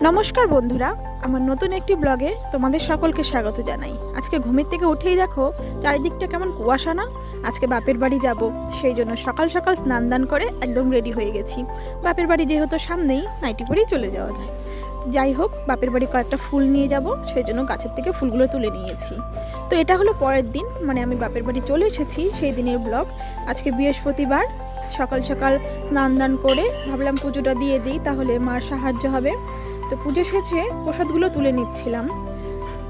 নমস্কার বন্ধুরা, আমার নতুন একটি ব্লগে তোমাদের সকলকে স্বাগত জানাই। আজকে ঘুমের থেকে উঠেই দেখো চারিদিকটা কেমন কুয়াশা না। আজকে বাপের বাড়ি যাব, সেই জন্য সকাল সকাল স্নান দান করে একদম রেডি হয়ে গেছি। বাপের বাড়ি যেহেতু সামনেই, নাইটি পরেই চলে যাওয়া যায়। যাই হোক, বাপের বাড়ি কয়েকটা ফুল নিয়ে যাব, সেই জন্য গাছের থেকে ফুলগুলো তুলে নিয়েছি। তো এটা হলো পরের দিন, মানে আমি বাপের বাড়ি চলে এসেছি সেই দিনের ব্লগ। আজকে বৃহস্পতিবার, সকাল সকাল স্নান দান করে ভাবলাম পুজোটা দিয়ে দিই, তাহলে মার সাহায্য হবে। তো পুজো শেষে প্রসাদগুলো তুলে নিচ্ছিলাম।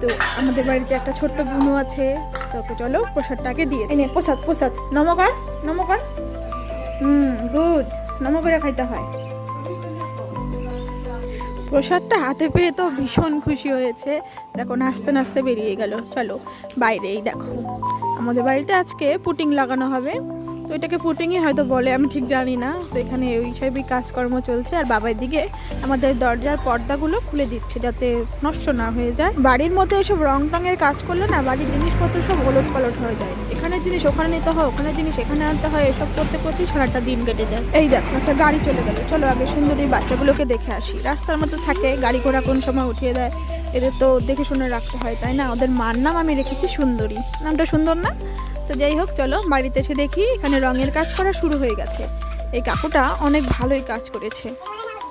তো আমাদের বাড়িতে একটা ছোট্ট বুনু আছে, তো চলো প্রসাদটাকে দিয়ে এনে প্রসাদ প্রসাদ নমকার নমকার গুড নম করে খাইতে হয়। প্রসাদটা হাতে পেয়ে তো ভীষণ খুশি হয়েছে। দেখো নাচতে নাচতে বেরিয়ে গেল। চলো বাইরেই দেখো, আমাদের বাড়িতে আজকে পুটিং লাগানো হবে। তো এটাকে পুটিংই হয়তো বলে, আমি ঠিক জানি না। তো এখানে ওই সবই কাজকর্ম চলছে, আর বাবার দিকে আমাদের দরজার পর্দাগুলো খুলে দিচ্ছে যাতে নষ্ট না হয়ে যায়। বাড়ির মধ্যে এসব রং টঙের কাজ করলে না, বাড়ির জিনিসপত্র সব ওলট পালট হয়ে যায়। এখানে জিনিস ওখানে নিতে হয়, ওখানে জিনিস এখানে আনতে হয়, এসব করতে করতেই সারাটা দিন কেটে যায়। এই দেখো একটা গাড়ি চলে গেল। চলো আগে সুন্দরী বাচ্চাগুলোকে দেখে আসি। রাস্তার মতো থাকে, গাড়ি ঘোড়া কোন সময় উঠিয়ে দেয়, এদের তো দেখে শুনে রাখতে হয়, তাই না? ওদের মার নাম আমি রেখেছি সুন্দরী। নামটা সুন্দর না? তো যাই হোক, চলো বাড়িতে এসে দেখি এখানে রঙের কাজ করা শুরু হয়ে গেছে। এই কাকুটা অনেক ভালোই কাজ করেছে।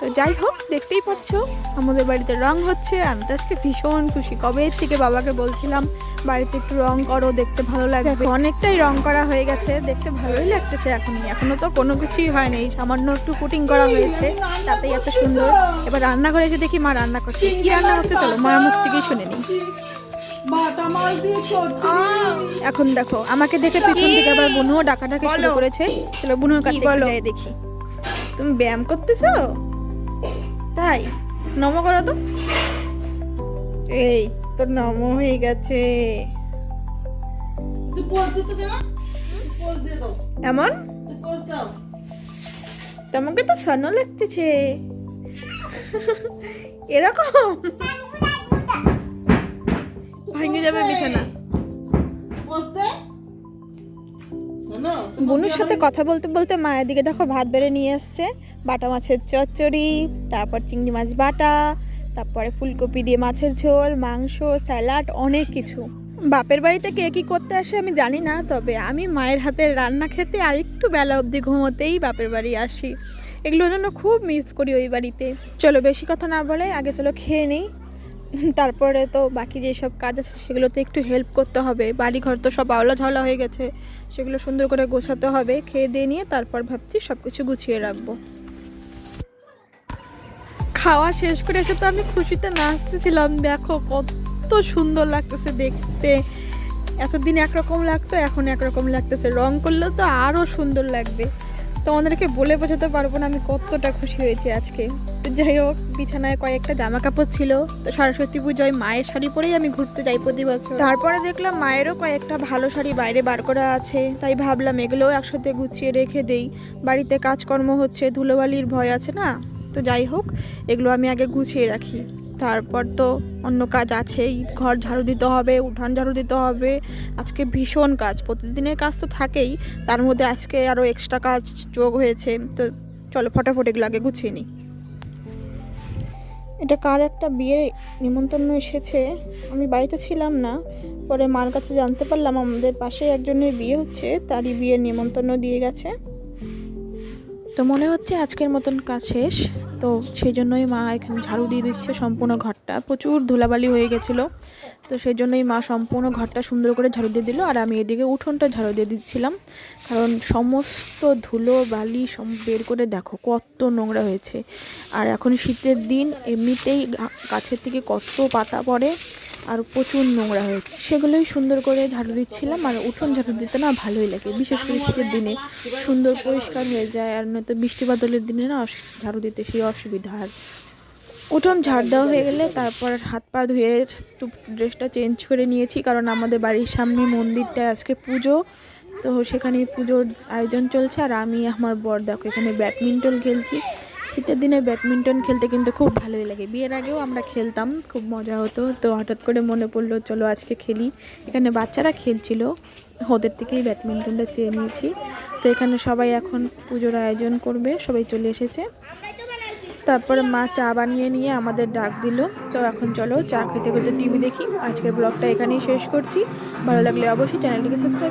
তো যাই হোক, দেখতেই পাচ্ছো আমাদের বাড়িতে রং হচ্ছে। আমি তো আজকে ভীষণ খুশি। কবে থেকে বাবাকে বলছিলাম বাড়িতে একটু রং করো, দেখতে ভালো লাগবে। অনেকটাই রং করা হয়ে গেছে, দেখতে ভালোই লাগতেছে। এখনো তো কোনো কিছুই হয়নি, সামান্য একটু পুটিং করা হয়েছে, তাতেই এত সুন্দর। এবার রান্নাঘরে এসে দেখি মা রান্না করছে। কি রান্না হচ্ছে চলো মার মুখ থেকেই শুনে নিই। এখন দেখো আমাকে দেখে পিছন থেকে আবার বুনুও ডাকাডাকি শুরু করেছে। চলো বুনুর কাছে একটু যাই দেখি। তুমি ব্যায়াম করতেছো? তাই নম করো তো। এই তোর নম হয়ে গেছে এমন। তোমাকে তো সানো লাগতেছে এরকম। ভেঙে যাবে বিছানা। বুনুর সাথে কথা বলতে বলতে মায়ের দিকে দেখো ভাত বেড়ে নিয়ে আসছে। বাটা মাছের চচ্চড়ি, তারপর চিংড়ি মাছ বাটা, তারপরে ফুলকপি দিয়ে মাছের ঝোল, মাংস, স্যালাড, অনেক কিছু। বাপের বাড়িতে কে কী করতে আসে আমি জানি না, তবে আমি মায়ের হাতের রান্না খেতে আর একটু বেলা অবধি ঘুমোতেই বাপের বাড়ি আসি। এগুলোর জন্য খুব মিস করি ওই বাড়িতে। চলো বেশি কথা না বলে আগে চলো খেয়ে নেই, তারপরে তো বাকি যেসব কাজ আছে সেগুলোতে একটু হেল্প করতে হবে। বাড়িঘর তো সব আওলা ঝাওলা হয়ে গেছে, সেগুলো সুন্দর করে গোছাতে হবে। খেয়ে দিয়ে নিয়ে তারপর ভাবছি সব কিছু গুছিয়ে রাখবো। খাওয়া শেষ করে এসে তো আমি খুশিতে নাচতেছিলাম। দেখো কত সুন্দর লাগতেছে দেখতে। এতদিন একরকম লাগতো, এখন একরকম লাগতেছে। রং করলেও তো আরও সুন্দর লাগবে। তোমাদেরকে বলে বোঝাতে পারবো না আমি কতটা খুশি হয়েছি আজকে। তো যাই হোক, বিছানায় কয়েকটা জামা কাপড় ছিল। তো সরস্বতী পুজোয় মায়ের শাড়ি পরেই আমি ঘুরতে যাই প্রতি বছর। তারপরে দেখলাম মায়েরও কয়েকটা ভালো শাড়ি বাইরে বার করা আছে, তাই ভাবলাম এগুলোও একসাথে গুছিয়ে রেখে দেই। বাড়িতে কাজকর্ম হচ্ছে, ধুলোবালির ভয় আছে না। তো যাই হোক, এগুলো আমি আগে গুছিয়ে রাখি। তারপর তো অন্য কাজ আছেই, ঘর ঝাড়ু দিতে হবে, উঠান ঝাড়ু দিতে হবে। আজকে ভীষণ কাজ, প্রতিদিনের কাজ তো থাকেই, তার মধ্যে আজকে আরও এক্সট্রা কাজ যোগ হয়েছে। তো চলো ফটাফট এগুলো আগে গুছিয়ে নিই। এটা কার একটা বিয়ে নিমন্ত্রণ এসেছে, আমি বাড়িতে ছিলাম না। পরে মার কাছে জানতে পারলাম আমাদের পাশে একজনের বিয়ে হচ্ছে, তারই বিয়ের নিমন্ত্রণ দিয়ে গেছে। তো মনে হচ্ছে আজকের মতন কাজ শেষ। তো সেই জন্যই মা এখানে ঝাড়ু দিয়ে দিচ্ছে সম্পূর্ণ ঘরটা। প্রচুর ধুলাবালি হয়ে গেছিলো, তো সেই জন্যই মা সম্পূর্ণ ঘরটা সুন্দর করে ঝাড়ু দিয়ে দিল। আর আমি এদিকে উঠোনটা ঝাড়ু দিয়ে দিচ্ছিলাম, কারণ সমস্ত ধুলো বালি সব বের করে দেখো কত নোংরা হয়েছে। আর এখন শীতের দিন, এমনিতেই গাছের থেকে কত পাতা পড়ে আর প্রচুর নোংরা হয়েছে, সেগুলোই সুন্দর করে ঝাড়ু দিচ্ছিলাম। আর উঠোন ঝাড়ু দিতে না ভালোই লাগে, বিশেষ করে শীতের দিনে সুন্দর পরিষ্কার হয়ে যায়। আর নয়তো বৃষ্টি বাদলের দিনে না ঝাড়ু দিতে সেই অসুবিধা। আর উঠোন ঝাড় দেওয়া হয়ে গেলে তারপর হাত পা ধুয়ে একটু ড্রেসটা চেঞ্জ করে নিয়েছি, কারণ আমাদের বাড়ির সামনে মন্দিরটায় আজকে পুজো। তো সেখানে পুজোর আয়োজন চলছে। আর আমি আমার বর দেখো এখানে ব্যাডমিন্টন খেলছি। শীতের দিনে ব্যাডমিন্টন খেলতে কিন্তু খুব ভালোই লাগে। বিয়ের আগেও আমরা খেলতাম, খুব মজা হতো। তো হঠাৎ করে মনে পড়লো চলো আজকে খেলি। এখানে বাচ্চারা খেলছিল, ওদের থেকেই ব্যাডমিন্টনটা চেয়ে নিয়েছি। তো এখানে সবাই এখন পুজোর আয়োজন করবে, সবাই চলে এসেছে। তারপরে মা চা বানিয়ে নিয়ে আমাদের ডাক দিল। তো এখন চলো চা খেতে খেতে টিভি দেখি। আজকের ব্লগটা এখানেই শেষ করছি। ভালো লাগলে অবশ্যই চ্যানেলটিকে সাবস্ক্রাইব